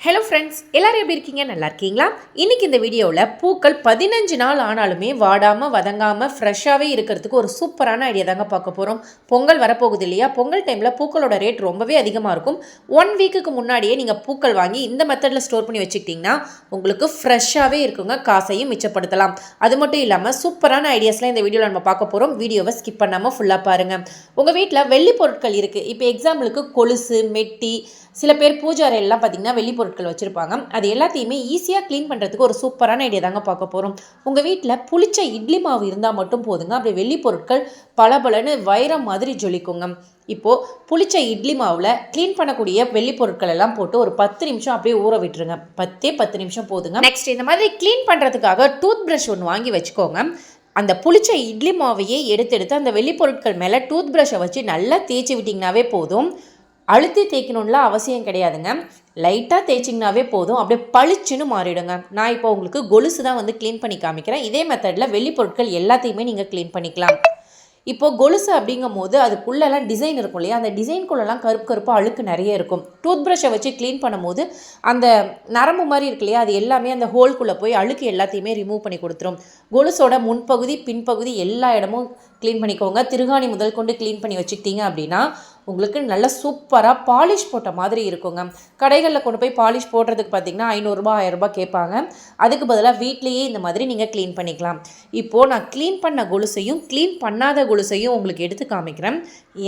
Hello friends, எல்லோரும் எப்படி இருக்கீங்க? நல்லா இருக்கீங்களா? இன்றைக்கி இந்த வீடியோவில் பூக்கள் 15 நாள் ஆனாலுமே வாடாமல் வதங்காமல் ஃப்ரெஷ்ஷாகவே இருக்கிறதுக்கு ஒரு சூப்பரான ஐடியா தாங்க பார்க்க போகிறோம். பொங்கல் வரப்போகுது இல்லையா? பொங்கல் டைமில் பூக்களோட ரேட் ரொம்பவே அதிகமாக இருக்கும். 1 வீக்குக்கு முன்னாடியே நீங்கள் பூக்கள் வாங்கி இந்த மெத்தடில் ஸ்டோர் பண்ணி வச்சுக்கிட்டிங்கன்னா உங்களுக்கு ஃப்ரெஷ்ஷாகவே இருக்குங்க, காசையும் மிச்சப்படுத்தலாம். அது மட்டும் இல்லாமல் சூப்பரான ஐடியாஸ்லாம் இந்த வீடியோவில் நம்ம பார்க்க போகிறோம். வீடியோவை ஸ்கிப் பண்ணாமல் ஃபுல்லாக பாருங்கள். உங்கள் வீட்டில் வெள்ளி பொருட்கள் இருக்குது. இப்போ எக்ஸாம்பிளுக்கு கொலுசு, மெட்டி, சில பேர் பூஜை அறையெல்லாம் பார்த்திங்கன்னா வெள்ளி பொருட்கள் வச்சுருப்பாங்க. அது எல்லாத்தையுமே ஈஸியாக க்ளீன் பண்ணுறதுக்கு ஒரு சூப்பரான ஐடியா தாங்க பார்க்க போகிறோம். உங்கள் வீட்டில் புளிச்ச இட்லி மாவு இருந்தால் மட்டும் போதுங்க, அப்படி வெள்ளி பொருட்கள் பளபளன்னு வைரம் மாதிரி ஜொலிக்குங்க. இப்போது புளிச்ச இட்லி மாவில் க்ளீன் பண்ணக்கூடிய வெள்ளி பொருட்கள் எல்லாம் போட்டு ஒரு 10 நிமிஷம் அப்படியே ஊற விட்டுருங்க. 10 நிமிஷம் போதுங்க. நெக்ஸ்ட் இந்த மாதிரி க்ளீன் பண்ணுறதுக்காக டூத் ப்ரஷ் ஒன்று வாங்கி வச்சுக்கோங்க. அந்த புளிச்ச இட்லி மாவையே எடுத்து அந்த வெள்ளி பொருட்கள் மேலே டூத் ப்ரஷை வச்சு நல்லா தேய்ச்சி விட்டிங்கனாவே போதும். அழுத்தி தேய்க்கணும்லாம் அவசியம் கிடையாதுங்க. லைட்டாக தேய்ச்சிங்கனாவே போதும், அப்படியே பளிச்சுன்னு மாறிடுங்க. நான் இப்போ உங்களுக்கு கொலுசு தான் க்ளீன் பண்ணி காமிக்கிறேன். இதே மெத்தடில் வெள்ளி பொருட்கள் எல்லாத்தையுமே நீங்கள் க்ளீன் பண்ணிக்கலாம். இப்போது கொலுசு அப்படிங்கும் போது அதுக்குள்ளெல்லாம் டிசைன் இருக்கும் இல்லையா? அந்த டிசைனுக்குள்ளெல்லாம் கருப்பாக அழுக்கு நிறைய இருக்கும். டூத் ப்ரஷை வச்சு க்ளீன் பண்ணும்போது அந்த நரம்பு மாதிரி இருக்கு இல்லையா, அது எல்லாமே அந்த ஹோல்குள்ளே போய் அழுக்கு எல்லாத்தையுமே ரிமூவ் பண்ணி கொடுத்துரும். கொலுசோட முன்பகுதி பின்பகுதி எல்லா இடமும் க்ளீன் பண்ணிக்கோங்க. திருகாணி முதல் கொண்டு க்ளீன் பண்ணி வச்சுக்கிட்டீங்க அப்படின்னா உங்களுக்கு நல்ல சூப்பராக பாலிஷ் போட்ட மாதிரி இருக்குங்க. கடைகளில் கொண்டு போய் பாலிஷ் போடுறதுக்கு பார்த்திங்கன்னா 500 1000 கேட்பாங்க. அதுக்கு பதிலாக வீட்லேயே இந்த மாதிரி நீங்கள் க்ளீன் பண்ணிக்கலாம். இப்போது நான் க்ளீன் பண்ண கொலுசையும் க்ளீன் பண்ணாத கொலுசையும் உங்களுக்கு எடுத்து காமிக்கிறேன்.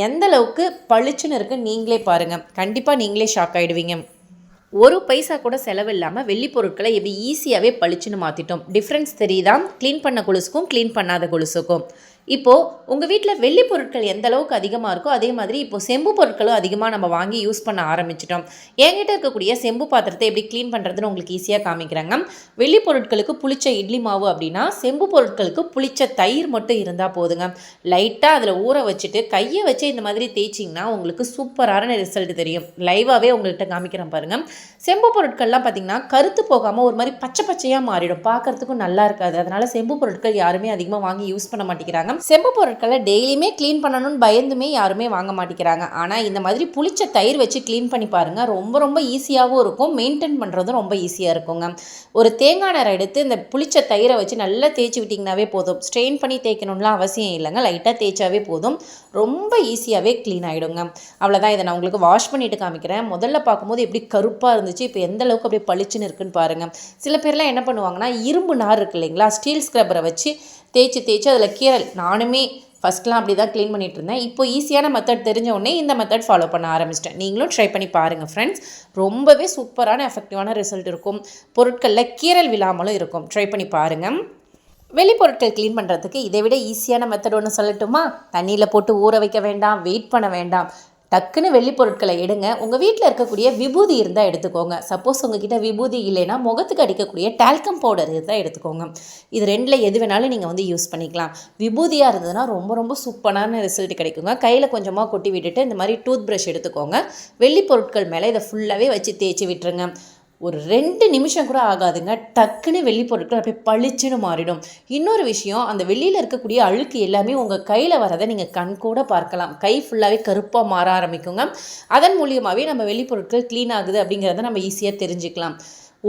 எந்த அளவுக்கு பளிச்சுன்னு இருக்குது நீங்களே பாருங்கள். கண்டிப்பாக நீங்களே ஷாக் ஆகிடுவீங்க. ஒரு பைசா கூட செலவில்லாமல் வெள்ளி பொருட்களை எப்படி ஈஸியாகவே பளிச்சுன்னு மாற்றிட்டோம். டிஃப்ரென்ஸ் தெரியுதா? க்ளீன் பண்ண கொலுசுக்கும் க்ளீன் பண்ணாத கொலுசுக்கும். இப்போது உங்கள் வீட்டில் வெள்ளி பொருட்கள் எந்த அளவுக்கு அதிகமாக இருக்கோ அதே மாதிரி இப்போது செம்பு பொருட்களும் அதிகமாக நம்ம வாங்கி யூஸ் பண்ண ஆரம்பிச்சிட்டோம். என்கிட்ட இருக்கக்கூடிய செம்பு பாத்திரத்தை எப்படி க்ளீன் பண்ணுறதுன்னு உங்களுக்கு ஈஸியாக காமிக்கிறாங்க. வெள்ளி பொருட்களுக்கு புளிச்ச இட்லி மாவு அப்படின்னா செம்பு பொருட்களுக்கு புளிச்ச தயிர் மட்டும் இருந்தால் போதுங்க. லைட்டாக அதில் ஊற வச்சுட்டு கையை வச்சு இந்த மாதிரி தேய்ச்சிங்கன்னா உங்களுக்கு சூப்பரான ரிசல்ட் தெரியும். லைவாகவே உங்கள்கிட்ட காமிக்கிறேன் பாருங்கள். செம்பு பொருட்கள்லாம் பார்த்திங்கன்னா கருத்து போகாமல் ஒரு மாதிரி பச்சை பச்சையாக மாறிடும், பார்க்குறதுக்கும் நல்லா இருக்காது. அதனால் செம்பு பொருட்கள் யாருமே அதிகமாக வாங்கி யூஸ் பண்ண மாட்டேங்கிறாங்க. செம்பு பொருட்களை டெய்லியுமே க்ளீன் பண்ணணும்னு பயந்துமே யாருமே வாங்க மாட்டேங்கிறாங்க. ஆனால் இந்த மாதிரி புளிச்ச தயிர் வச்சு க்ளீன் பண்ணி பாருங்கள். ரொம்ப ஈஸியாகவும் இருக்கும், மெயின்டைன் பண்ணுறதும் ரொம்ப ஈஸியாக இருக்குங்க. ஒரு தேங்காய் நாரை எடுத்து இந்த புளிச்ச தயிரை வச்சு நல்லா தேய்ச்சி விட்டிங்கனாவே போதும். ஸ்ட்ரெயின் பண்ணி தேய்க்கணும்லாம் அவசியம் இல்லைங்க, லைட்டாக தேய்ச்சாவே போதும். ரொம்ப ஈஸியாகவே க்ளீன் ஆகிடுங்க. அவ்வளோதான். இதை நான் உங்களுக்கு வாஷ் பண்ணிவிட்டு காமிக்கிறேன். முதல்ல பார்க்கும்போது எப்படி கருப்பாக இருந்துச்சு, இப்போ எந்த அளவுக்கு அப்படியே பளிச்சுன்னு இருக்குன்னு பாருங்கள். சில பேர்லாம் என்ன பண்ணுவாங்கன்னா இரும்பு நார் இருக்குது இல்லைங்களா, ஸ்டீல் ஸ்க்ரப்பரை வச்சு தேய்ச்சி அதில் கீரல். நானுமே ஃபஸ்ட்லாம் அப்படி தான் க்ளீன் பண்ணிகிட்டு இருந்தேன். இப்போ ஈஸியான மெத்தட் தெரிஞ்ச உடனே இந்த மெத்தட் ஃபாலோ பண்ண ஆரம்பிச்சிட்டேன். நீங்களும் ட்ரை பண்ணி பாருங்கள் ஃப்ரெண்ட்ஸ். ரொம்பவே சூப்பரான எஃபெக்டிவான ரிசல்ட் இருக்கும். பொருட்களில் கீரல் விழாமலும் இருக்கும். ட்ரை பண்ணி பாருங்கள். வெளி பொருட்கள் க்ளீன் பண்ணுறதுக்கு இதை விட ஈஸியான மெத்தட் ஒன்று சொல்லட்டுமா? தண்ணியில் போட்டு ஊற வைக்க வேண்டாம், வெயிட் பண்ண வேண்டாம். டக்குன்னு வெள்ளி பொருட்களை எடுங்க. உங்கள் வீட்டில் இருக்கக்கூடிய விபூதி இருந்தால் எடுத்துக்கோங்க. சப்போஸ் உங்ககிட்ட விபூதி இல்லைன்னா முகத்துக்கு அடிக்கக்கூடிய டால்கம் பவுடர் இருந்தால் எடுத்துக்கோங்க. இது ரெண்டில் எது வேணாலும் நீங்கள் யூஸ் பண்ணிக்கலாம். விபூதியாக இருந்ததுன்னா ரொம்ப சூப்பரான ரிசல்ட் கிடைக்குங்க. கையில் கொஞ்சமாக கொட்டி விட்டுட்டு இந்த மாதிரி டூத் ப்ரஷ் எடுத்துக்கோங்க. வெள்ளி பொருட்கள் மேலே இதை ஃபுல்லாகவே வச்சு தேய்ச்சி விட்டுருங்க. ஒரு 2 நிமிஷம் கூட ஆகாதுங்க, டக்குன்னு வெள்ளி பொருட்கள் அப்படியே பளிச்சுன்னு மாறிடும். இன்னொரு விஷயம், அந்த வெளியில் இருக்கக்கூடிய அழுக்கு எல்லாமே உங்கள் கையில் வரதை நீங்கள் கண் கூட பார்க்கலாம். கை ஃபுல்லாகவே கருப்பாக மாற ஆரம்பிக்குங்க. அதன் மூலியமாகவே நம்ம வெள்ளி பொருட்கள் க்ளீன் ஆகுது அப்படிங்கிறத நம்ம ஈஸியாக தெரிஞ்சுக்கலாம்.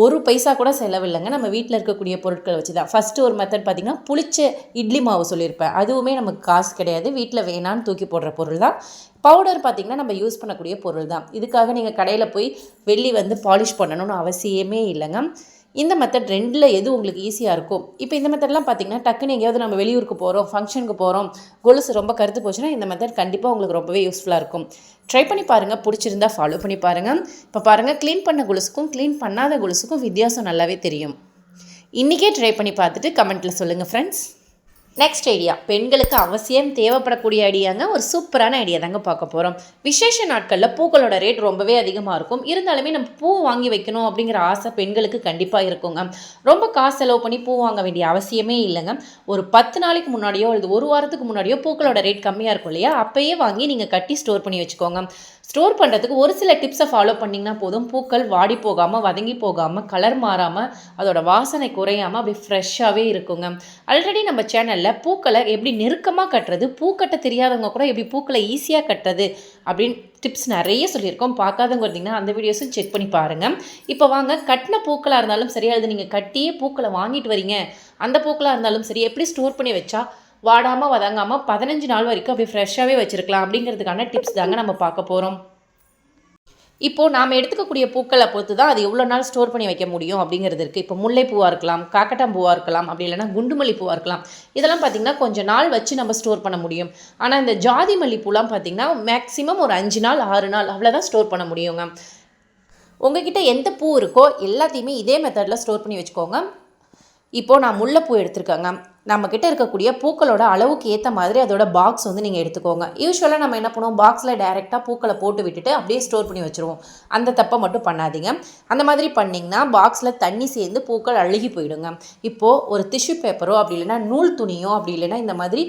ஒரு பைசா கூட செலவில்லைங்க, நம்ம வீட்டில் இருக்கக்கூடிய பொருட்களை வச்சு தான். ஃபஸ்ட்டு ஒரு மெத்தட் பார்த்திங்கன்னா புளிச்ச இட்லி மாவு சொல்லியிருப்பேன். அதுவுமே நமக்கு காசு கிடையாது, வீட்டில் வேணான்னு தூக்கி போடுற பொருள் தான். பவுடர் பார்த்திங்கன்னா நம்ம யூஸ் பண்ணக்கூடிய பொருள் தான். இதுக்காக நீங்கள் கடையில் போய் வெள்ளி பாலிஷ் பண்ணணும்னு அவசியமே இல்லைங்க. இந்த மெத்தட் ரெண்டில் எது உங்களுக்கு ஈஸியாக இருக்கும். இப்போ இந்த மெத்தட்லாம் பார்த்திங்கன்னா டக்குன்னு எங்கேயாவது நம்ம வெளியூருக்கு போகிறோம், ஃபங்க்ஷனுக்கு போகிறோம், கொலுசு ரொம்ப கருத்து போச்சுன்னா இந்த மெத்தட் கண்டிப்பாக உங்களுக்கு ரொம்பவே யூஸ்ஃபுல்லாக இருக்கும். ட்ரை பண்ணி பாருங்கள். பிடிச்சிருந்தால் ஃபாலோ பண்ணி பாருங்கள். இப்போ பாருங்கள், க்ளீன் பண்ண கொலுசுக்கும் க்ளீன் பண்ணாத கொலுசுக்கும் வித்தியாசம் நல்லாவே தெரியும். இன்றைக்கே ட்ரை பண்ணி பார்த்துட்டு கமெண்ட்டில் சொல்லுங்கள் ஃப்ரெண்ட்ஸ். நெக்ஸ்ட் ஐடியா, பெண்களுக்கு அவசியம் தேவைப்படக்கூடிய ஐடியாங்க. ஒரு சூப்பரான ஐடியா தாங்க பார்க்க போகிறோம். விசேஷ நாட்களில் பூக்களோட ரேட் ரொம்பவே அதிகமாக இருக்கும். இருந்தாலுமே நம்ம பூ வாங்கி வைக்கணும் அப்படிங்கிற ஆசை பெண்களுக்கு கண்டிப்பாக இருக்குங்க. ரொம்ப காசு செலவு பண்ணி பூ வாங்க வேண்டிய அவசியமே இல்லைங்க. ஒரு 10 நாளைக்கு முன்னாடியோ அல்லது ஒரு வாரத்துக்கு முன்னாடியோ பூக்களோட ரேட் கம்மியாக இருக்கும் இல்லையா, அப்போயே வாங்கி நீங்கள் கட்டி ஸ்டோர் பண்ணி வச்சுக்கோங்க. ஸ்டோர் பண்ணுறதுக்கு ஒரு சில டிப்ஸை ஃபாலோ பண்ணிங்கன்னா போதும். பூக்கள் வாடி போகாமல், வதங்கி போகாமல், கலர் மாறாமல், அதோட வாசனை குறையாமல் அப்படியே ஃப்ரெஷ்ஷாகவே இருக்குங்க. ஆல்ரெடி நம்ம சேனலில் பூக்களை எப்படி நெருக்கமாக கட்டுறது, பூக்கட்ட தெரியாதவங்க கூட எப்படி பூக்களை ஈஸியாக கட்டுறது அப்படின்னு டிப்ஸ் நிறைய சொல்லியிருக்கோம். பார்க்காதவங்க இருந்தீங்கன்னா அந்த வீடியோஸும் செக் பண்ணி பாருங்கள். இப்போ வாங்க, கட்டின பூக்களாக இருந்தாலும் சரி, அது நீங்கள் கட்டியே பூக்களை வாங்கிட்டு வரீங்க, அந்த பூக்களாக இருந்தாலும் சரி, எப்படி ஸ்டோர் பண்ணி வச்சா வாடாமல் வதங்காமல் 15 நாள் வரைக்கும் அப்படியே ஃப்ரெஷ்ஷாகவே வச்சுருக்கலாம் அப்படிங்கிறதுக்கான டிப்ஸ் தாங்க நம்ம பார்க்க போகிறோம். இப்போது நாம் எடுத்துக்கக்கூடிய பூக்களை பொறுத்து தான் அது எவ்வளோ நாள் ஸ்டோர் பண்ணி வைக்க முடியும் அப்படிங்கிறது இருக்குது. இப்போ முல்லைப்பூவாக இருக்கலாம், காக்கட்டாம்பூவாக இருக்கலாம், அப்படி இல்லைனா குண்டுமல்லிப்பூவாக இருக்கலாம். இதெல்லாம் பார்த்திங்கன்னா கொஞ்சம் நாள் வச்சு நம்ம ஸ்டோர் பண்ண முடியும். ஆனால் இந்த ஜாதி மல்லிப்பூலாம் பார்த்திங்கன்னா மேக்ஸிமம் ஒரு 5 நாள் 6 நாள் அவ்வளோதான் ஸ்டோர் பண்ண முடியுங்க. உங்ககிட்ட எந்த பூ இருக்கோ எல்லாத்தையுமே இதே மெத்தடில் ஸ்டோர் பண்ணி வச்சுக்கோங்க. இப்போது நான் முல்லைப்பூ எடுத்துருக்கேங்க. நம்மக்கிட்ட இருக்கக்கூடிய பூக்களோட அளவுக்கு ஏற்ற மாதிரி அதோட பாக்ஸ் வந்து நீங்கள் எடுத்துக்கோங்க. யூஸ்வலாக நம்ம என்ன பண்ணுவோம், பாக்ஸில் டைரெக்டாக பூக்களை போட்டு விட்டுட்டு அப்படியே ஸ்டோர் பண்ணி வச்சுருவோம். அந்த தப்பை மட்டும் பண்ணாதீங்க. அந்த மாதிரி பண்ணிங்கன்னா பாக்ஸில் தண்ணி சேர்ந்து பூக்கள் அழுகி போயிடுங்க. இப்போது ஒரு டிஷ்யூ பேப்பரோ அப்படி இல்லைன்னா நூல் துணியோ அப்படி இல்லைன்னா இந்த மாதிரி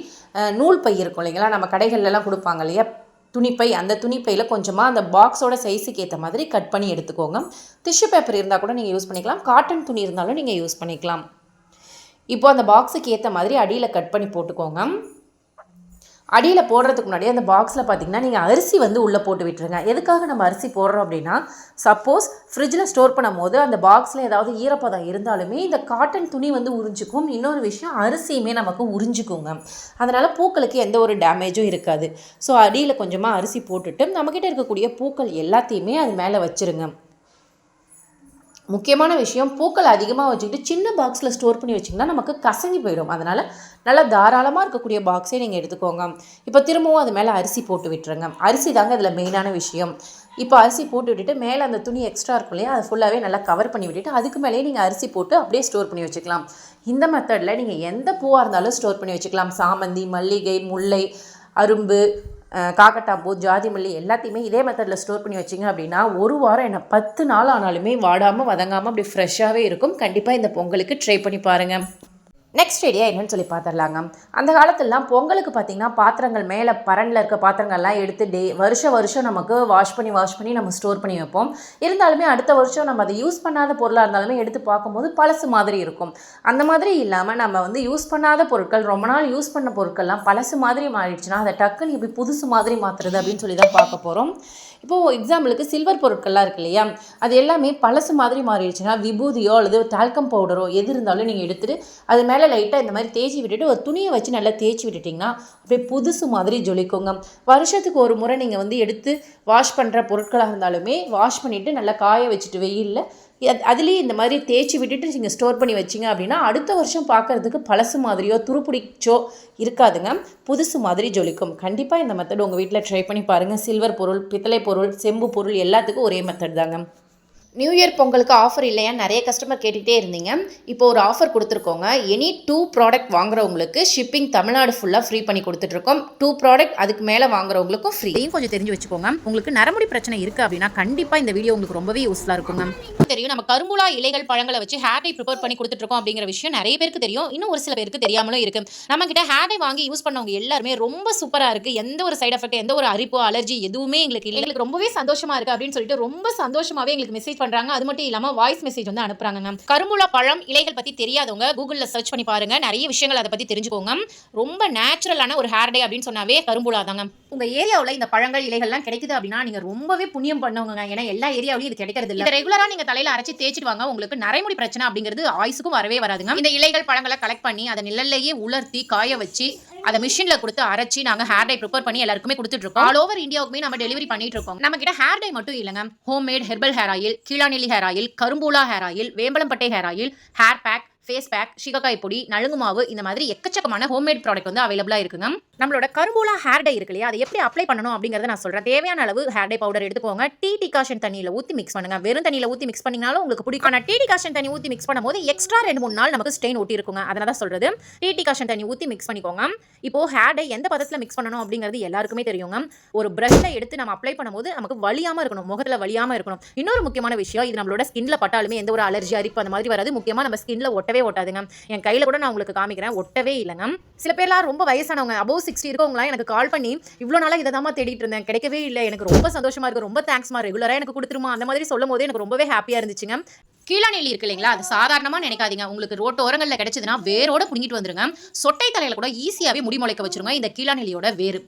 நூல் பை இருக்கும் இல்லைங்களா, நம்ம கடைகள்லாம் கொடுப்பாங்க இல்லையா துணிப்பை, அந்த துணிப்பையில் கொஞ்சமாக அந்த பாக்ஸோட சைஸுக்கு ஏற்ற மாதிரி கட் பண்ணி எடுத்துக்கோங்க. டிஷ்யூ பேப்பர் இருந்தால் கூட நீங்கள் யூஸ் பண்ணிக்கலாம், காட்டன் துணி இருந்தாலும் நீங்கள் யூஸ் பண்ணிக்கலாம். இப்போ அந்த பாக்ஸுக்கு ஏற்ற மாதிரி அடியில் கட் பண்ணி போட்டுக்கோங்க. அடியில் போடுறதுக்கு முன்னாடி அந்த பாக்ஸில் பார்த்திங்கன்னா நீங்கள் அரிசி வந்து உள்ளே போட்டு விட்டுருங்க. எதுக்காக நம்ம அரிசி போடுறோம் அப்படின்னா, சப்போஸ் ஃப்ரிட்ஜில் ஸ்டோர் பண்ணும் போது அந்த பாக்ஸில் ஏதாவது ஈரப்பதம் இருந்தாலுமே இந்த காட்டன் துணி வந்து உறிஞ்சிக்கும். இன்னொரு விஷயம், அரிசியுமே நமக்கு உறிஞ்சிக்குங்க. அதனால் பூக்களுக்கு எந்த ஒரு டேமேஜும் இருக்காது. ஸோ அடியில் கொஞ்சமாக அரிசி போட்டுட்டு நம்மக்கிட்ட இருக்கக்கூடிய பூக்கள் எல்லாத்தையுமே அது மேலே வச்சுருங்க. முக்கியமான விஷயம், பூக்கள் அதிகமாக வச்சுக்கிட்டு சின்ன பாக்ஸில் ஸ்டோர் பண்ணி வச்சிங்கன்னா நமக்கு கசங்கி போயிடும். அதனால் நல்லா தாராளமாக இருக்கக்கூடிய பாக்ஸே நீங்கள் எடுத்துக்கோங்க. இப்போ திரும்பவும் அது மேலே அரிசி போட்டு விட்டுருங்க. அரிசி தாங்க இதில் மெயினான விஷயம். இப்போ அரிசி போட்டு விட்டுட்டு மேலே அந்த துணி எக்ஸ்ட்ரா இருக்கும் இல்லையா, அது ஃபுல்லாகவே நல்லா கவர் பண்ணி விட்டுட்டு அதுக்கு மேலேயே நீங்கள் அரிசி போட்டு அப்படியே ஸ்டோர் பண்ணி வச்சுக்கலாம். இந்த மெத்தடில் நீங்கள் எந்த பூவாக இருந்தாலும் ஸ்டோர் பண்ணி வச்சுக்கலாம். சாமந்தி, மல்லிகை, முல்லை, அரும்பு, காக்கட்டாம்பூ, ஜாதி மல்லி எல்லாத்தையுமே இதே மெத்தடில் ஸ்டோர் பண்ணி வச்சிங்க அப்படின்னா ஒரு வாரம் என்ன 10 நாள் ஆனாலுமே வாடாமல் வதங்காமல் அப்படி ஃப்ரெஷ்ஷாகவே இருக்கும். கண்டிப்பாக இந்த பொங்கலுக்கு ட்ரை பண்ணி பாருங்கள். நெக்ஸ்ட் ஐடியா என்னன்னு சொல்லி பார்த்துடலாங்க. அந்த காலத்துலலாம் பொங்கலுக்கு பார்த்திங்கன்னா பாத்திரங்கள் மேலே பரண்டில் இருக்க பாத்திரங்கள்லாம் எடுத்து வருஷம் நமக்கு வாஷ் பண்ணி நம்ம ஸ்டோர் பண்ணி வைப்போம். இருந்தாலுமே அடுத்த வருஷம் நம்ம அதை யூஸ் பண்ணாத பொருளாக இருந்தாலுமே எடுத்து பார்க்கும்போது பழசு மாதிரி இருக்கும். அந்த மாதிரி இல்லாமல் நம்ம வந்து யூஸ் பண்ணாத பொருட்கள், ரொம்ப நாள் யூஸ் பண்ண பொருட்கள்லாம் பழசு மாதிரி மாறிடுச்சுன்னா அதை டக்குன்னு இப்படி புதுசு மாதிரி மாற்றுறது அப்படின்னு சொல்லி தான் பார்க்க போகிறோம். இப்போது எக்ஸாம்பிளுக்கு சில்வர் பொருட்கள்லாம் இருக்குது இல்லையா, அது எல்லாமே பழசு மாதிரி மாறிடுச்சுன்னா விபூதியோ அல்லது டால்கம் பவுடரோ எது இருந்தாலும் நீங்கள் எடுத்துகிட்டு அது மேலே லைட்டாக இந்த மாதிரி தேய்ச்சி விட்டுட்டு ஒரு துணியை வச்சு நல்லா தேய்ச்சி விட்டுட்டிங்கன்னா அப்படியே புதுசு மாதிரி ஜொலிக்குங்க. வருஷத்துக்கு ஒரு முறை நீங்கள் வந்து எடுத்து வாஷ் பண்ணுற பொருட்களாக இருந்தாலுமே வாஷ் பண்ணிவிட்டு நல்லா காய வச்சுட்டு வெயிலில் அதுலேயே இந்த மாதிரி தேய்ச்சி விட்டுட்டு நீங்கள் ஸ்டோர் பண்ணி வச்சிங்க அப்படின்னா அடுத்த வருஷம் பார்க்குறதுக்கு பழசு மாதிரியோ துருப்பிடிச்சோ இருக்காதுங்க, புதுசு மாதிரி ஜொலிக்கும். கண்டிப்பாக இந்த மெத்தட் உங்கள் வீட்டில் ட்ரை பண்ணி பாருங்கள். சில்வர் பொருள், பித்தளை பொருள், செம்பு பொருள் எல்லாத்துக்கும் ஒரே மெத்தட் தாங்க. நியூ இயர் பொங்கலுக்கு ஆஃபர் இல்லையா நிறைய கஸ்டமர் கேட்டுகிட்டே இருந்தீங்க. இப்போ ஒரு ஆஃபர் கொடுத்துருக்கோங்க. எனி 2 ப்ராடக்ட் வாங்குறவங்களுக்கு ஷிப்பிங் தமிழ்நாடு ஃபுல்லாக ஃப்ரீ பண்ணி கொடுத்துட்ருக்கோம். 2 ப்ராடக்ட் அதுக்கு மேலே வாங்குறவங்களுக்கும் ஃப்ரீ. கொஞ்சம் தெரிஞ்சு வச்சுக்கோங்க. உங்களுக்கு நரமுடி பிரச்சனை இருக்குது அப்படின்னா கண்டிப்பாக இந்த வீடியோ உங்களுக்கு ரொம்பவே யூஸ்ஃபுல்லாக இருக்குங்க. தெரியும், நம்ம கரும்புலா இலைகள் பழங்களை வச்சு ஹேர் டை ப்ரிப்பேர் பண்ணி கொடுத்துட்ருக்கோம் அப்படிங்கிற விஷயம் நிறைய பேருக்கு தெரியும். இன்னும் ஒரு சில பேருக்கு தெரியாமலும் இருக்குது. நம்ம கிட்ட ஹேர் டை வாங்கி யூஸ் பண்ணவங்க எல்லாருமே ரொம்ப சூப்பராக இருக்குது, எந்த ஒரு சைட் எஃபெக்ட், எந்த ஒரு அரிப்போ அலர்ஜி எதுவுமே எங்களுக்கு இல்லை, எங்களுக்கு ரொம்பவே சந்தோஷமாக இருக்குது அப்படின்னு சொல்லிட்டு ரொம்ப சந்தோஷமாகவே எங்களுக்கு மெசேஜ் பண்றாங்க. அது மட்டும் இல்லாம வாய்ஸ் மெசேஜ் வந்து அனுப்புறாங்க. கரும்புலா பழம் இலைகள் பத்தி தெரியாதவங்க கூகுள்ல சர்ச் பண்ணி பாருங்க, நிறைய விஷயங்கள் அதை பத்தி தெரிஞ்சுக்கோங்க. ரொம்ப நேச்சுரலான ஒரு ஹேர் டை அப்படின்னு சொன்னாவே கரும்புலா தாங்க. உங்க ஏரியாவில் இந்த பழங்கள் இலைகள்லாம் கிடைக்குது அப்படின்னா நீங்க ரொம்பவே புண்ணியம் பண்ணுவாங்க. ஏன்னா எல்லா ஏரியாவிலும் இது கிடைக்கிறது இல்லை. ரெகுலரா நீங்க தலையில அரைச்சி தேய்ச்சிட்டு வாங்க, உங்களுக்கு நரைமுடி பிரச்சனை அப்படிங்கிறது ஆயுசுக்கும் வரவே வராதுங்க. இந்த இலைகள் பழங்களை கலெக்ட் பண்ணி அதை நிழல்லையே உலர்த்தி காய வச்சு அதை மிஷின்ல கொடுத்து அரைச்சி நாங்க ஹேர் டை ப்ரிப்பேர் பண்ணி எல்லாருக்குமே கொடுத்துட்டு இருக்கோம். ஆல் ஓவர் இந்தியாவுக்குமே நம்ம டெலிவரி பண்ணிட்டு இருக்கோம். நம்ம கிட்ட ஹேர் டை மட்டும் இல்லைங்க, ஹோம்மேட் ஹெர்பல் ஹேர் ஆயில், கீழாநெல்லி ஹேர் ஆயில், கரும்பூலா ஹேர் ஆயில், வேம்பலம்பட்டை hair oil, hair pack, face pack, shikakai பொடி, நலுங்கு மாவு, இந்த மாதிரி எக்கச்சக்கமான ஹோம்மேட் ப்ராடக்ட் வந்து அவைலபிளாக இருக்குங்க. நம்மளோட கரும்பூலா ஹேர் டை இருக்கு இல்லையா, அதை எப்படி அப்ளை பண்ணணும் அப்படிங்கறத நான் சொல்றேன். தேவையான அளவு ஹேர் டை பவுடர் எடுத்துக்கோங்க. டீ டிகாஷன் தண்ணியில் ஊற்றி மிக்ஸ் பண்ணுங்க. வெறும் தண்ணியில் ஊற்றி மிக்ஸ் பண்ணினாலும் உங்களுக்கு பிடிக்கும். ஆனால் டீ டிகாஷன் தண்ணி ஊற்றி மிக்ஸ் பண்ணும்போது எக்ஸ்ட்ரா 2-3 நாள் நமக்கு ஸ்டெயின் ஒட்டி இருக்குங்க. அதனால தான் சொல்றது, டீ டிகாஷன் தண்ணி ஊற்றி மிக்ஸ் பண்ணிக்கோங்க. இப்போ ஹேர் டை எந்த பதத்தில் மிக்ஸ் பண்ணணும் அப்படிங்கிறது எல்லாருக்குமே தெரியுங்க. ஒரு பிரஷ்ல எடுத்து நம்ம அப்ளை பண்ணும்போது நமக்கு வலியாம இருக்கணும், முகத்தில் வலியாம இருக்கணும். இன்னொரு முக்கியமான விஷயம், இது நம்மளோட ஸ்கின்ல பட்டாலுமே எந்த ஒரு அலர்ஜி, அரிப்பு அந்த மாதிரி வராது. முக்கியமாக நம்ம ஸ்கின்ல ஒட்டவே ஒட்டவே ஒட்டாதுங்க. என் கையில் கூட நான் உங்களுக்கு காமிக்கிறேன், ஒட்டவே இல்லைங்க. சில பேர்லாம் ரொம்ப வயசானவங்க அபோவ் 60 இருக்கவங்களாம் எனக்கு கால் பண்ணி இவ்வளோ நாளாக இதை தான் தேடிட்டு இருந்தேன், கிடைக்கவே இல்லை, எனக்கு ரொம்ப சந்தோஷமா இருக்குது, ரொம்ப தேங்க்ஸ்மா, ரெகுலராக எனக்கு கொடுத்துருமா, அந்த மாதிரி சொல்லும் போது எனக்கு ரொம்பவே ஹாப்பியாக இருந்துச்சுங்க. கீழாநெல்லி இருக்கு இல்லைங்களா, அது சாதாரணமாக நினைக்காதீங்க. உங்களுக்கு ரோட்டு ஓரங்களில் கிடைச்சதுன்னா வேரோட புடுங்கிட்டு வந்துருங்க. சொட்டை தலையில் கூட ஈஸியாகவே முடி முளைக்க வச்சிருங்க இந்த கீழாநெல்லியோட வேறு.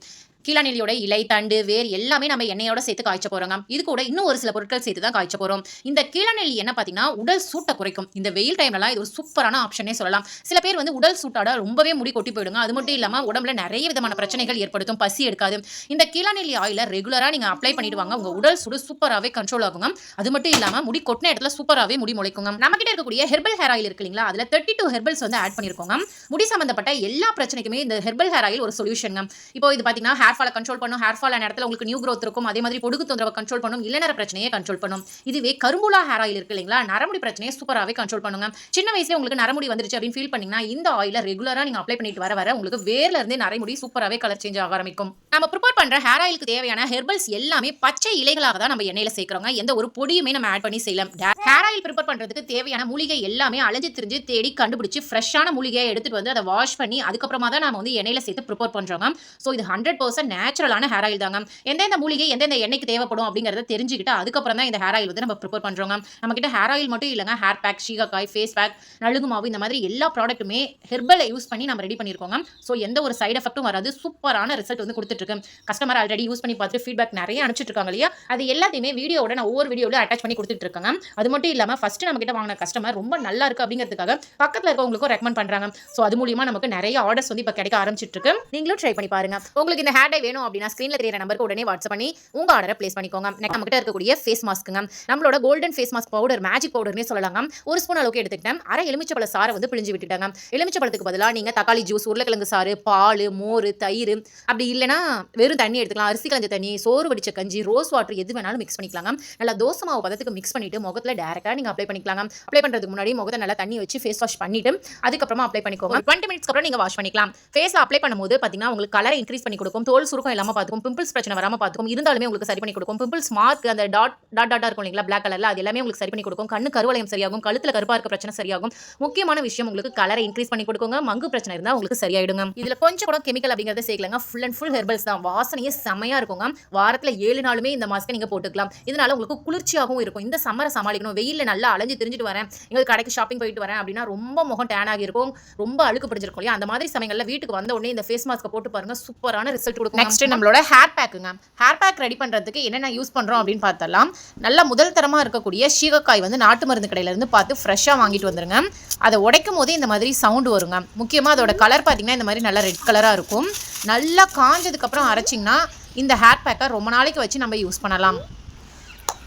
கீழாநெல்லியோட இலை, தண்டு, வேர் எல்லாமே நம்ம எண்ணெயோட சேர்த்து காய்ச்ச போறோங்க. இது கூட இன்னும் ஒரு சில பொருட்கள் சேர்த்து தான் காய்ச்ச போறோம். இந்த கீழாநெல்லி என்ன பார்த்தீங்கன்னா உடல் சூட்டை குறைக்கும். இந்த வெயில் டைம்லலாம் இது ஒரு சூப்பரான ஆப்ஷனே சொல்லலாம். சில பேர் வந்து உடல் சூட்டாட ரொம்பவே முடி கொட்டி போயிடுங்க. அது மட்டும் இல்லாமல் உடம்புல நிறைய விதமான பிரச்சனைகள் ஏற்படுத்தும், பசி எடுக்காது. இந்த கீழாநெல்லி ஆயில ரெகுலராக நீங்கள் அப்ளை பண்ணிட்டு வாங்க, உங்க உடல் சூடு சூப்பராகவே கண்ட்ரோல் ஆகுங்க. அது மட்டும் இல்லாமல் முடி கொட்டின இடத்துல சூப்பராகவே முடி முளைக்குங்க. நம்ம கிட்ட இருக்கக்கூடிய ஹெர்பல் ஹேர் ஆயில் இருக்கு இல்லைங்களா, அதில் 32 ஹெர்பல்ஸ் வந்து ஆட் பண்ணியிருக்கோங்க. முடி சம்பந்தப்பட்ட எல்லா பிரச்சனைக்குமே இந்த ஹெர்பல் ஹேர் ஆயில் ஒரு சொல்யூஷன். இப்போ இது பார்த்தீங்கன்னா ஹேர் ஃபாலை கண்ட்ரோல் பண்ணும், ஹேர் ஃபால் ஆன இடத்துல உங்களுக்கு நியூ growth இருக்கும், அதே மாதிரி பொடுகு தொந்தரவை கண்ட்ரோல் பண்ணும், இளநர பிரச்சனையை கண்ட்ரோல் பண்ணும். இதுவே கரும்புலா ஹேர் ஆயில் இருக்கு இல்லைங்களா, நரமுடி பிரச்சனையை சூப்பராகவே கண்ட்ரோல் பண்ணுங்க. சின்ன வயசுல உங்களுக்கு நரமுடி வந்துருச்சு அப்படின்னு ஃபீல் பண்ணீங்கன்னா இந்த ஆயில ரெகுலரா நீங்க அப்ளை பண்ணிட்டு வர உங்களுக்கு வேர்ல இருந்தே நரைமுடி சூப்பராகவே கலர் சேஞ்ச் ஆக ஆரம்பிக்கும். நம்ம ப்ரிப்பேர் பண்ற ஹேர் ஆயிலுக்கு தேவையான ஹெர்பல்ஸ் எல்லாமே பச்சை இலைகளாக தான் நம்ம எண்ணெயில சேர்க்கிறோங்க. எந்த ஒரு பொடியுமே நம்ம ஆட் பண்ணி செய்யலாம். ஹேர் ஆயில் ப்ரிப்பேர் பண்றதுக்கு தேவையான மூலிகை எல்லாமே அலைஞ்சு திரிஞ்சு தேடி கண்டுபிடிச்சு ஃப்ரெஷ்ஷான மூலிகையை எடுத்துட்டு வந்து அதை வாஷ் பண்ணி அதுக்கப்புறமா தான் நம்ம வந்து எண்ணெயில சேர்த்து ப்ரிப்பேர் பண்றோங்க. ஸோ இது 100% நேச்சுரலான ஹேர் ஆயில் தாங்க. எந்தெந்த மூலிகை எந்தெந்த எண்ணெய்க்கு தேவைப்படும் அப்படிங்கறத தெரிஞ்சுக்கிட்டு அதுக்கப்புறம் தான் இந்த ஹேர் ஆயில் வந்து நம்ம ப்ரிப்பேர் பண்றோங்க. நம்ம கிட்ட ஹேர் ஆயில் மட்டும் இல்லைங்க, hair pack, shikakai, face pack, நலுங்கு மாவு, இந்த மாதிரி எல்லா ப்ராடக்ட்டுமே ஹெர்பலை யூஸ் பண்ணி நம்ம ரெடி பண்ணியிருக்கோங்க. ஸோ எந்த ஒரு சைட் எஃபெக்ட்டும் வராது, சூப்பரான ரிசல்ட் வந்து கொடுத்துட்டு இருக்கு. கஸ்டமர் ஆல்ரெடி யூஸ் பண்ணி பார்த்துட்டு ஃபீட்பேக் நிறைய அனுப்பிச்சிட்டு இருக்காங்க இல்லையா, அது எல்லாத்தையுமே வீடியோட நான் ஒவ்வொரு வீடியோவில் அட்டாச் பண்ணி கொடுத்துட்டு இருக்காங்க. அது மட்டும் இல்லாமல் ஃபர்ஸ்ட் நம்ம கிட்ட வாங்கின கஸ்டமர் ரொம்ப நல்லா இருக்கு அப்படிங்கிறதுக்காக பக்கத்தில் இருக்கவங்களுக்கும் ரெக்கமெண்ட் பண்றாங்க. ஸோ அது மூலியமா நமக்கு நிறைய ஆர்டர்ஸ் வந்து இப்போ கிடைக்க ஆரம்பிச்சிட்டு இருக்கு. நீங்களும் ட்ரை பண்ணி பாருங்க. உங்களுக்கு இந்த ஹேர் டை வேணும் அப்படின்னா ஸ்க்ரீன்ல தெரியற நம்பருக்கு உடனே வாட்ஸ்அப் பண்ணி உங்க ஆர்டரை பிளேஸ் பண்ணிக்கோங்க. நம்ம கிட்ட இருக்கக்கூடிய ஃபேஸ் மாஸ்க்குங்க, நம்மளோட golden face mask powder, magic பவுடர்னே சொல்லலாங்க. ஒரு ஸ்பூன் அளவுக்கு எடுத்துக்கிட்டேன். அரை எலுமிச்சப்பழ சாறை வந்து பிழிஞ்சு விட்டுட்டாங்க. எலுமிச்சப்பழத்துக்கு பதிலாக நீங்க தக்காளி ஜூஸ், உருளைக்கிழங்கு சாறு, பால், மோர், தயிர், அப்படி இல்லைன்னா வெறும் தண்ணி எடுத்துக்கலாம். அரிசி கலந்த தண்ணி, சோறு வடிச்ச கஞ்சி, ரோஸ் வாட்டர் எது வேணாலும் மிக்ஸ் பண்ணிக்கலாங்க. நல்லா தோசை மாவு பதத்துக்கு மிக்ஸ் பண்ணிட்டு முகத்துல டைரக்டா நீங்க அப்ளை பண்ணிக்கலாங்க. அப்ளை பண்றதுக்கு முன்னாடி முகத்தை நல்லா தண்ணி வச்சு ஃபேஸ் வாஷ் பண்ணிட்டு அதுக்கப்புறமா அப்ளை பண்ணிக்கோங்க. 20 மினிட்ஸ்க்கு அப்புறம் நீங்க வாஷ் பண்ணிக்கலாம். ஃபேஸ்ல அப்ளை பண்ணும்போது பாத்தீங்கன்னா உங்களுக்கு கலரை இன்க்ரீஸ் பண்ணி கொடுக்கும், தோல் சுருக்கம் இல்லாம பாத்துக்கும், பிம்பிள்ஸ் பிரச்சனை வராம பாத்துக்கும், இருந்தாலுமே உங்களுக்கு சரி பண்ணி கொடுக்கும். பிம்பிள்ஸ் மார்க் அந்த டாட்டா இருக்கும் இல்லைங்களா பிளாக் கலர்ல, அது எல்லாமே உங்களுக்கு சரி பண்ணி கொடுக்கும். கண்ணு கருவளையம் சரியாகும், கழுத்துல கருப்பா இருக்க பிரச்சனை சரியாகும். முக்கியமான விஷயம் உங்களுக்கு கலரை இன்க்ரீஸ் பண்ணி கொடுக்குங்க. மங்கு பிரச்சனை இருந்தா உங்களுக்கு சரியாயிடுங்க. இதுல கொஞ்சம் கூட கெமிக்கல் அப்படிங்கறத சேர்க்கலங்க, ஃபுல் அண்ட் ஃபுல் ஹெர்பல்ஸ் தான். வாசனையே செமையா இருக்குங்க. வாரத்துல 7 நாளுமே இந்த மாஸ்க்கை நீங்க போட்டுக்கலாம். இதனால உங்களுக்கு குளிர்ச்சியாகவும் இருக்கும். இந்த சம்மரை சமாளிக்கணும், வெயில்ல நல்லா அலைஞ்சு திரிஞ்சிட்டு வரேன், எங்க கடைக்கு ஷாப்பிங் போயிட்டு வரேன் அப்படின்னா ரொம்ப முகம் டேன் ஆகி இருக்கும், ரொம்ப அழுக்கு பிடிச்சிருக்கும் இல்லையா, அந்த மாதிரி சமயங்கள்ல வீட்டுக்கு வந்த உடனே இந்த ஃபேஸ் மாஸ்க்கை போட்டு பாருங்க, சூப்பரான ரிசல்ட் கொடுக்கும். நெக்ஸ்ட் நம்மளோட ஹேர் பேக்குங்க. ஹேர் பேக் ரெடி பண்றதுக்கு என்னென்ன யூஸ் பண்றோம் அப்படின்னு பார்த்தலாம். நல்ல முதல் தரமா இருக்கக்கூடிய சீகக்காய் வந்து நாட்டு மருந்து கடையில இருந்து பார்த்து ஃப்ரெஷ்ஷா வாங்கிட்டு வந்துருங்க. அதை உடைக்கும் போதே இந்த மாதிரி சவுண்ட் வருங்க. முக்கியமா அதோட கலர் பார்த்தீங்கன்னா இந்த மாதிரி நல்லா ரெட் கலரா இருக்கும். நல்லா காஞ்சதுக்கு அப்புறம் அரைச்சிங்கன்னா இந்த ஹேர் பேக்கை ரொம்ப நாளைக்கு வச்சு நம்ம யூஸ் பண்ணலாம்.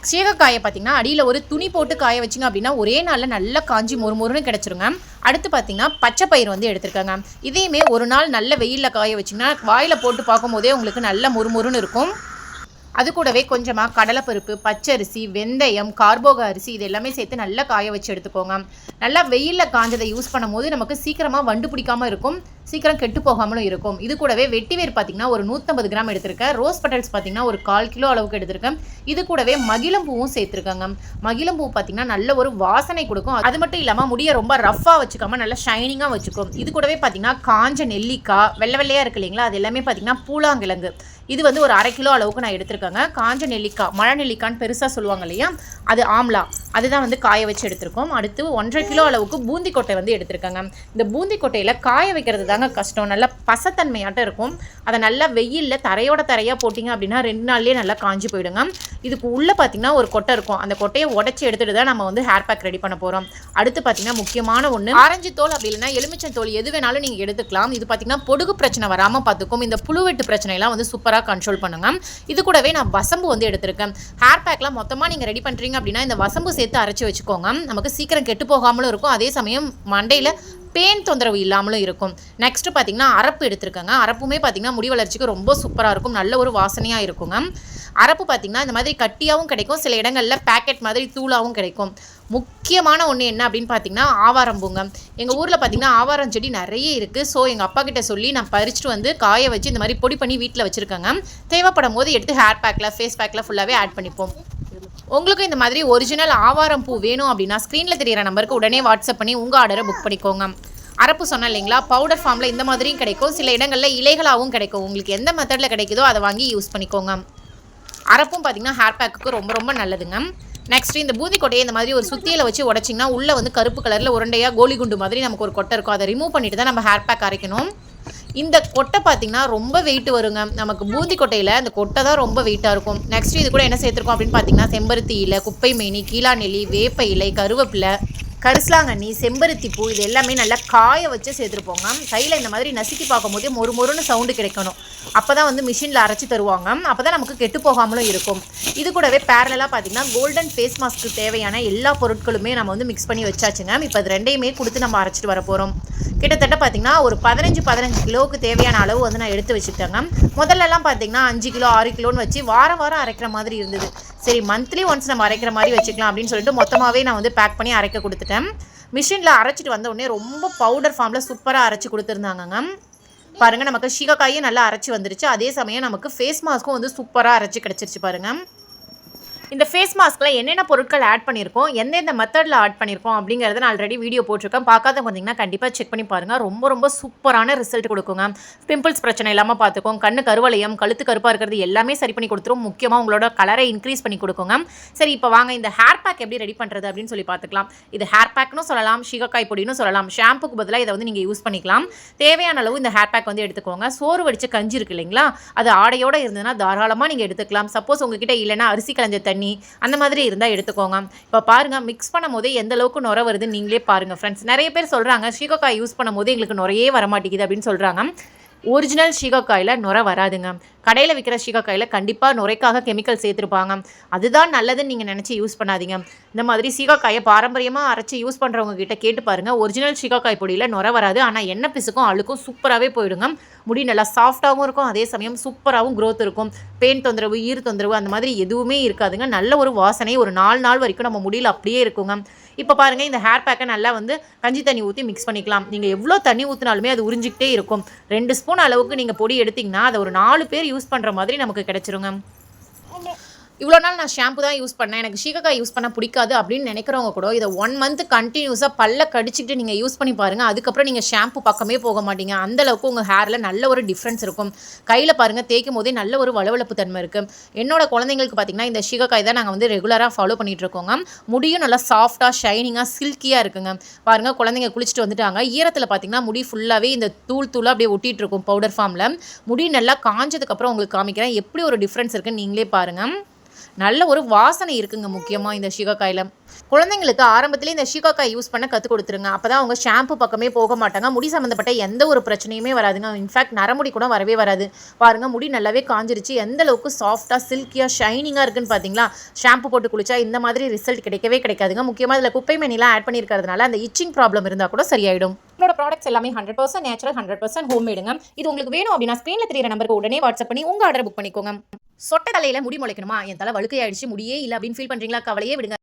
சீகக்காயை பார்த்தீங்கன்னா அடியில் ஒரு துணி போட்டு காய வச்சிங்க அப்படின்னா ஒரே நாளில் நல்லா காஞ்சி மொறுமொறுன்னு கிடச்சிருங்க. அடுத்து பார்த்தீங்கன்னா பச்சை பயிர் வந்து எடுத்துருக்காங்க. இதையுமே ஒரு நாள் நல்ல வெயிலில் காய வச்சிங்கன்னா வாயில் போட்டு பார்க்கும்போதே உங்களுக்கு நல்ல மொறுமொறுன்னு இருக்கும். அது கூடவே கொஞ்சமாக கடலைப்பருப்பு, பச்சரிசி, வெந்தயம், கார்போக அரிசி இது எல்லாமே சேர்த்து நல்லா காய வச்சு எடுத்துக்கோங்க. நல்லா வெயிலில் காஞ்சதை யூஸ் பண்ணும்போது நமக்கு சீக்கிரமாக வண்டு பிடிக்காமல் இருக்கும், சீக்கிரம் கெட்டு போகாமலும் இருக்கும். இது கூடவே வெட்டிவேர் பார்த்தீங்கன்னா ஒரு 150 கிராம் எடுத்திருக்கேன். ரோஸ் பெட்டல்ஸ் பார்த்தீங்கன்னா ஒரு 1/4 கிலோ அளவுக்கு எடுத்திருக்கேன். இது கூடவே மகிழம்பூவும் சேர்த்துருக்காங்க. மகிழம்பூ பார்த்தீங்கன்னா நல்ல ஒரு வாசனை கொடுக்கும். அது மட்டும் இல்லாமல் முடியை ரொம்ப ரஃபாக வச்சுக்காம நல்லா ஷைனிங்காக வச்சுக்கும். இது கூடவே பார்த்தீங்கன்னா காஞ்ச நெல்லிக்காய், வெள்ளை வெள்ளையாக இருக்கு இல்லைங்களா, அது எல்லாமே பார்த்தீங்கன்னா பூலாங்கிழங்கு, இது வந்து ஒரு 1/2 கிலோ அளவுக்கு நான் எடுத்திருக்கேங்க. காஞ்ச நெல்லிக்காய், மழை நெல்லிக்கான்னு பெருசாக சொல்லுவாங்க இல்லையா, அது ஆம்லா, அதுதான் வந்து காய வச்சு எடுத்திருக்கோம். அடுத்து 1.5 கிலோ அளவுக்கு பூந்தி கொட்டை வந்து எடுத்திருக்காங்க. இந்த பூந்தி கொட்டையில் காய வைக்கிறது தாங்க கஷ்டம், நல்லா பசத்தன்மையாட்டம் இருக்கும். அதை நல்லா வெயிலில் தரையோட தரையாக போட்டிங்க அப்படின்னா 2 நாள்லேயே நல்லா காஞ்சி போயிடுங்க. இதுக்கு உள்ளே பார்த்தீங்கன்னா ஒரு கொட்டை இருக்கும், அந்த கொட்டையை உடச்சி எடுத்துகிட்டு தான் நம்ம வந்து ஹேர் பேக் ரெடி பண்ண போகிறோம். அடுத்து பார்த்தீங்கன்னா முக்கியமான ஒன்று ஆரஞ்சு தோல், அப்படி இல்லைன்னா எலுமிச்சம் தோல், எது வேணாலும் நீங்கள் எடுத்துக்கலாம். இது பார்த்தீங்கன்னா பொடுகு பிரச்சனை வராமல் பார்த்துக்கும். இந்த புழுவெட்டு பிரச்சனைலாம் வந்து சூப்பராக கண்ட்ரோல் பண்ணுங்க. இது கூடவே நான் வசம்பு வந்து எடுத்திருக்கேன். ஹேர் பேக்லாம் மொத்தமாக நீங்கள் ரெடி பண்ணுறீங்க அப்படின்னா இந்த வசம்பு சேர்த்து அரைச்சி வச்சுக்கோங்க. நமக்கு சீக்கிரம் கெட்டு போகாமலும் இருக்கும், அதே சமயம் மண்டையில் பேன் தொந்தரவு இல்லாமலும் இருக்கும். நெக்ஸ்ட் பார்த்தீங்கன்னா அரப்பு எடுத்திருக்கேங்க. அரப்புமே பார்த்தீங்கன்னா முடி வளர்ச்சிக்கு ரொம்ப சூப்பராக இருக்கும், நல்ல ஒரு வாசனையாக இருக்குங்க. அரப்பு பார்த்தீங்கன்னா இந்த மாதிரி கட்டியாகவும் கிடைக்கும், சில இடங்களில் பேக்கெட் மாதிரி தூளாகவும் கிடைக்கும். முக்கியமான ஒன்று என்ன அப்படின்னு பார்த்தீங்கன்னா ஆவாரம்பூங்க. எங்கள் ஊரில் பார்த்தீங்கன்னா ஆவாரம் செடி நிறைய இருக்குது. ஸோ எங்கள் அப்பா கிட்ட சொல்லி நான் பறிச்சுட்டு வந்து காய வச்சு இந்த மாதிரி பொடி பண்ணி வீட்டில் வச்சுருக்கேங்க. தேவைப்படும் போது எடுத்து ஹேர் பேக்கில், ஃபேஸ் பேக்கில் ஃபுல்லாகவே ஆட் பண்ணிப்போம். உங்களுக்கு இந்த மாதிரி ஒரிஜினல் ஆவாரம் பூ வேணும் அப்படின்னா ஸ்க்ரீனில் தெரியிற நம்பருக்கு உடனே வாட்ஸ்அப் பண்ணி உங்கள் ஆர்டரை புக் பண்ணிக்கோங்க. அரப்பு சொன்னேன் இல்லைங்களா, பவுடர் ஃபார்மில் இந்த மாதிரியும் கிடைக்கும், சில இடங்களில் இலைகளாகவும் கிடைக்கும். உங்களுக்கு எந்த மெத்தடில் கிடைக்குதோ அதை வாங்கி யூஸ் பண்ணிக்கோங்க. அரப்பும் பார்த்திங்கன்னா ஹேர் பேக்குக்கு ரொம்ப ரொம்ப நல்லதுங்க. நெக்ஸ்ட் இந்த பூந்தி கொட்டையை இந்த மாதிரி ஒரு சுத்தியில் வச்சு உடச்சிங்கன்னா உள்ளே வந்து கருப்பு கலரில் உருண்டையாக கோலி குண்டு மாதிரி நமக்கு ஒரு கொட்டை இருக்கும். அதை ரிமூவ் பண்ணிட்டு தான் நம்ம ஹேர் பேக் அரைக்கணும். இந்த கொட்டை பார்த்திங்கன்னா ரொம்ப வெயிட் வருங்க. நமக்கு பூந்தி கொட்டையில் அந்த கொட்டை தான் ரொம்ப வெயிட்டாக இருக்கும். நெக்ஸ்ட் இது கூட என்ன சேர்த்துருக்கோம் அப்படின்னு பார்த்தீங்கன்னா செம்பருத்தி இலை, குப்பை மேனி, கீழாநெல்லி, வேப்ப இலை, கருவேப்பிலை, கரிசலாங்கண்ணி, செம்பருத்தி பூ, இது எல்லாமே நல்லா காய வச்சு சேர்த்துருப்போங்க. கையில் இந்த மாதிரி நசுக்கி பார்க்கும்போதே மொறுன்னு சவுண்டு கிடைக்கணும். அப்போ தான் வந்து மிஷினில் அரைச்சி தருவாங்க. அப்போ தான் நமக்கு கெட்டு போகாமலும் இருக்கும். இது கூடவே பேரலாக பார்த்திங்கன்னா கோல்டன் ஃபேஸ் மாஸ்க்கு தேவையான எல்லா பொருட்களுமே நம்ம வந்து மிக்ஸ் பண்ணி வச்சாச்சுங்க. இப்போ அது ரெண்டையுமே கொடுத்து நம்ம அரைச்சிட்டு வர போகிறோம். கிட்டத்தட்ட பார்த்திங்கன்னா ஒரு 15 கிலோவுக்கு தேவையான அளவு வந்து நான் எடுத்து வச்சுக்கிட்டேங்க. முதல்லலாம் பார்த்திங்கன்னா 5 கிலோ 6 கிலோன்னு வச்சு வாரம் அரைக்கிற மாதிரி இருந்தது. சரி மந்த்லி ஒன்ஸ் நம்ம அரைக்கிற மாதிரி வச்சுக்கலாம் அப்படின்னு சொல்லிட்டு மொத்தமாகவே நான் வந்து பேக் பண்ணி அரைக்க கொடுத்துட்டேன். மிஷினில் அரைச்சிட்டு வந்த உடனே ரொம்ப பவுடர் ஃபார்மில் சூப்பராக அரைச்சி கொடுத்துருந்தாங்கங்க. பாருங்கள், நமக்கு சீகக்காயும் நல்லா அரைச்சி வந்துருச்சு. அதே சமயம் நமக்கு ஃபேஸ் மாஸ்க்கும் வந்து சூப்பராக அரைச்சி கிடச்சிருச்சு பாருங்கள். இந்த ஃபேஸ் மாஸ்கில் என்னென்ன பொருட்கள் ஆட் பண்ணியிருக்கோம், எந்தெந்த மெத்தடில் ஆட் பண்ணியிருக்கோம் அப்படிங்கிறத நான் ஆல்ரெடி வீடியோ போட்டிருக்கேன். பார்க்காதவங்க வந்தீங்கன்னா கண்டிப்பாக செக் பண்ணி பாருங்கள். ரொம்ப சூப்பரான ரிசல்ட் கொடுக்குங்க. பிம்பிள்ஸ் பிரச்சனை இல்லாமல் பார்த்துக்கோம். கண்ணு கருவளையம், கழுத்து கருப்பாக இருக்கிறது எல்லாமே சரி பண்ணி கொடுத்துரும். முக்கியமாக உங்களோட கலரை இன்க்ரீஸ் பண்ணி கொடுக்குங்க. சரி, இப்போ வாங்க இந்த ஹேர் பேக் எப்படி ரெடி பண்ணுறது அப்படின்னு சொல்லி பார்த்துக்கலாம். இது ஹேர் பேக்னு சொல்லலாம், சீகக்காய் பொடினு சொல்லலாம். ஷாம்புக்கு பதிலாக இதை வந்து நீங்கள் யூஸ் பண்ணிக்கலாம். தேவையான அளவு இந்த ஹேர் பேக் வந்து எடுத்துக்கோங்க. சோறு வடிச்ச கஞ்சி இருக்கு இல்லைங்களா, அது ஆடையோடு இருந்ததுன்னா தாராளமாக நீங்கள் எடுத்துக்கலாம். சப்போஸ் உங்ககிட்ட இல்லைன்னா அரிசி கலஞ்ச தண்ணி அந்த மாதிரி இருந்தால் எடுத்துக்கோங்க. இப்போ பாருங்கள், மிக்ஸ் பண்ணும் போதே எந்த அளவுக்கு நுர வருதுன்னு நீங்களே பாருங்கள் ஃப்ரெண்ட்ஸ். நிறைய பேர் சொல்கிறாங்க சீகக்காய் யூஸ் பண்ணும் போது எங்களுக்கு நுரையே வரமாட்டேங்குது அப்படின்னு சொல்கிறாங்க. ஒரிஜினல் சீகக்காயில் நுரை வராதுங்க. கடையில் விற்கிற சீகக்காயில் கண்டிப்பாக நுரைக்காக கெமிக்கல் சேர்த்துருப்பாங்க. அதுதான் நல்லதுன்னு நீங்கள் நினச்சி யூஸ் பண்ணாதீங்க. இந்த மாதிரி சீகக்காயை பாரம்பரியமாக அரைச்சி யூஸ் பண்ணுறவங்க கிட்ட கேட்டு பாருங்கள். ஒரிஜினல் சீகக்காய் பொடியில் நுரை வராது. ஆனால் எண்ணெய் பிசுக்கும் அழுக்கும் சூப்பராகவே போயிடுங்க. முடி நல்லா சாஃப்டாகவும் இருக்கும், அதே சமயம் சூப்பராகவும் க்ரோத் இருக்கும். பெயின் தொந்தரவு, ஈர் தொந்தரவு அந்த மாதிரி எதுவுமே இருக்காதுங்க. நல்ல ஒரு வாசனை ஒரு 4 நாள் வரைக்கும் நம்ம முடியில் அப்படியே இருக்குங்க. இப்போ பாருங்கள், இந்த ஹேர் பேக்கை நல்லா வந்து கஞ்சி தண்ணி ஊற்றி மிக்ஸ் பண்ணிக்கலாம். நீங்கள் எவ்வளோ தண்ணி ஊற்றினாலுமே அது உறிஞ்சிக்கிட்டே இருக்கும். 2 ஸ்பூன் அளவுக்கு நீங்கள் பொடி எடுத்திங்கன்னா அதை ஒரு 4 பேர் யூஸ் பண்ணுற மாதிரி நமக்கு கிடச்சிருங்க. இவ்வளோ நாள் நான் ஷாம்பு தான் யூஸ் பண்ணேன், எனக்கு சீகக்காய் யூஸ் பண்ண பிடிக்காது அப்படின்னு நினைக்கிறவங்க கூட இதை 1 மந்த் கண்டினியூஸாக பல்ல கடிச்சிக்கிட்டு நீங்கள் யூஸ் பண்ணி பாருங்கள். அதுக்கப்புறம் நீங்கள் ஷாம்பு பக்கமே போக மாட்டீங்க. அந்தளவுக்கு உங்கள் ஹேரில் நல்ல ஒரு டிஃப்ரென்ஸ் இருக்கும். கையில் பாருங்கள், தேய்க்கும் போதே நல்ல ஒரு வளவளப்பு தன்மை இருக்குது. என்னோட குழந்தைங்களுக்கு பார்த்திங்கன்னா இந்த சீகக்காய் தான் நாங்கள் வந்து ரெகுலராக ஃபாலோ பண்ணிகிட்டு இருக்கோங்க. முடியும் நல்லா சாஃப்டாக ஷைனிங்காக சில்கியாக இருக்குங்க. பாருங்கள், குழந்தைங்க குளிச்சுட்டு வந்துட்டாங்க. ஈரத்தில் பார்த்திங்கன்னா முடி ஃபுல்லாகவே இந்த தூளாக அப்படியே ஒட்டிகிட்டு இருக்கும் பவுடர் ஃபார்மில். முடி நல்லா காஞ்சதுக்கப்புறம் உங்களுக்கு காமிக்கிறேன் எப்படி ஒரு டிஃப்ரென்ஸ் இருக்குன்னு நீங்களே பாருங்கள். நல்ல ஒரு வாசனை இருக்குங்க. முக்கியமாக இந்த சீகக்காயில் குழந்தைங்களுக்கு ஆரம்பத்திலே இந்த சீகக்காய் யூஸ் பண்ண கற்றுக் கொடுத்துருங்க. அப்போ தான் அவங்க ஷாம்பு பக்கமே போக மாட்டாங்க. முடி சம்மந்தப்பட்ட எந்த ஒரு பிரச்சனையுமே வராதுங்க. இன்ஃபேக்ட் நரமுடி கூட வரவே வராது. பாருங்கள், முடி நல்லாவே காஞ்சிருச்சு. எந்த அளவுக்கு சாஃப்டாக சில்கியாக ஷைனிங்காக இருக்குன்னு பார்த்தீங்களா. ஷாம்பு போட்டு குளிச்சா இந்த மாதிரி ரிசல்ட் கிடைக்காதுங்க. முக்கியமாக இதில் குப்பை மேனிலாம் ஆட் பண்ணியிருக்கிறதுனால அந்த இச்சிங் ப்ராப்ளம் இருந்தால் கூட சரியாயிடும். இதோட ப்ராடக்ட்ஸ் எல்லாமே 100% நேச்சுரல், 100% ஹோம்மேடுங்க. இது உங்களுக்கு வேணும் அப்படின்னா ஸ்க்ரீனில் தெரியிற நம்பருக்கு உடனே வாட்ஸ்அப் பண்ணி உங்கள் ஆர்டர் புக் பண்ணிக்கோங்க. சொட்ட தலையில் முடி முளைக்கணுமா, என் தலை வழுக்கையாயிடுச்சு, முடியே இல்லை அப்படின்னு ஃபீல் பண்ணுறீங்களா, கவலையே விடுங்க.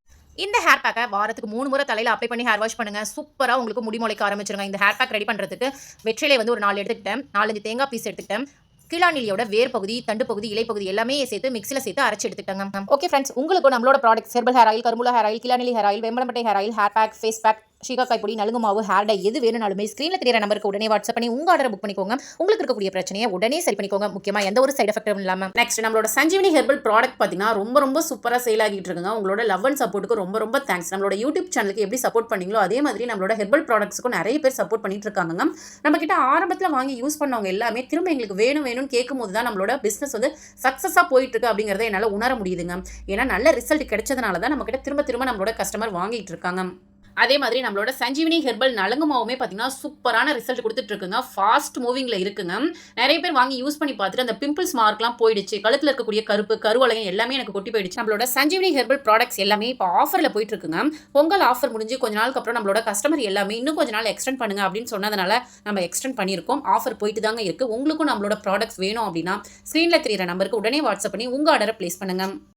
இந்த ஹேர் பேக்கை வாரத்துக்கு 3 முறை தலையில் அப்ளை பண்ணி ஹேர் வாஷ் பண்ணுங்கள். சூப்பராக உங்களுக்கு முடி முளைக்க ஆரம்பிச்சிருங்க. இந்த ஹேர் பேக் ரெடி பண்ணுறதுக்கு வெற்றிலை வந்து ஒரு 4 எடுத்துக்கிட்டேன், 4-5 தேங்காய் பீஸ் எடுத்துக்கிட்டேன், கீழாநெல்லியோட வேர் பகுதி, தண்டு பகுதி, இலை பகுதி எல்லாமே சேர்த்து மிக்ஸில் சேர்த்து அரைச்சி எடுத்துக்கிட்டாங்க. ஓகே ஃப்ரெண்ட்ஸ், உங்களுக்கு நம்மளோட ப்ராடக்ட்ஸ் ஹெர்பல் ஹேர் ஆயில், கருமுலா ஹேர் ஆயில், கீழாநெல்லி ஹேர் ஆயில், வெம்பளம்பட்டை hair oil, hair pack, face pack, shikakai பொடி, நலுங்கு மாவு, ஹேர் டை எது வேணும்னாலுமே ஸ்க்ரீனில் தெரியிற நம்பருக்கு உடனே வாட்ஸ்அப் பண்ணி உங்கள் ஆர்டரை புக் பண்ணிக்கோங்க. உங்களுக்கு இருக்கக்கூடிய பிரச்சனையை உடனே சரி பண்ணிக்கோங்க. முக்கியமாக எந்த ஒரு சைட் எஃபெக்டும் இல்லாமல். நெக்ஸ்ட் நம்மளோட சஞ்சீவினி ஹெர்பல் ப்ராடக்ட் பார்த்தீங்கன்னா ரொம்ப சூப்பராக சேல் ஆகிட்டு இருக்குங்க. உங்களோட லவ் அண்ட் சப்போர்ட்டுக்கு ரொம்ப தேங்க்ஸ். நம்மளோட யூடியூப் சேனலுக்கு எப்படி சப்போர்ட் பண்ணீங்களோ அதே மாதிரி நம்மளோட ஹெர்பல் ப்ராடக்ட்ஸுக்கும் நிறைய பேர் சப்போர்ட் பண்ணிட்டு இருக்காங்க. நம்ம கிட்ட ஆரம்பத்தில் வாங்கி யூஸ் பண்ணவங்க எல்லாமே திரும்ப எங்களுக்கு வேணும்னு கேட்கும்போது தான் நம்மளோட பிஸ்னஸ் வந்து சக்ஸஸாக போயிட்டு இருக்கு அப்படிங்கிறத என்னால் உணர முடியுதுங்க. ஏன்னா நல்ல ரிசல்ட் கிடைச்சதுனால தான் நம்ம கிட்ட திரும்ப நம்மளோட கஸ்டமர் வாங்கிட்டு இருக்காங்க. அதே மாதிரி நம்மளோட சஞ்சீவினி ஹெர்பல் நலங்கு மாவுமே பார்த்தீங்கன்னா சூப்பரான ரிசல்ட் கொடுத்துட்டு இருக்குங்க. ஃபாஸ்ட் மூவிங்கில் இருக்குங்க. நிறைய பேர் வாங்கி யூஸ் பண்ணி பார்த்துட்டு அந்த பிம்பிள்ஸ் மார்க்லாம் போயிடுச்சு, கழுத்தில் இருக்கக்கூடிய கருப்பு கருவளையம் எல்லாமே எனக்கு கொட்டி போயிடுச்சு. நம்மளோட சஞ்சீவினி ஹெர்பல் ப்ராடக்ட்ஸ் எல்லாமே இப்போ ஆஃபரில் போயிட்டு இருக்குங்க. பொங்கல் ஆஃபர் முடிஞ்சு கொஞ்ச நாளுக்கு அப்புறம் நம்மளோட கஸ்டமர் எல்லாமே இன்னும் கொஞ்ச நாள் எக்ஸ்டெண்ட் பண்ணுங்க அப்படின்னு சொன்னதுனால நம்ம எக்ஸ்டெண்ட் பண்ணியிருக்கோம். ஆஃபர் போயிட்டு தாங்க இருக்குது. உங்களுக்கும் நம்மளோட ப்ராடக்ட்ஸ் வேணும் அப்படின்னா ஸ்க்ரீனில் தெரியிற நம்பருக்கு உடனே வாட்ஸ்அப் பண்ணி உங்கள் ஆர்டரை ப்ளேஸ் பண்ணுங்க.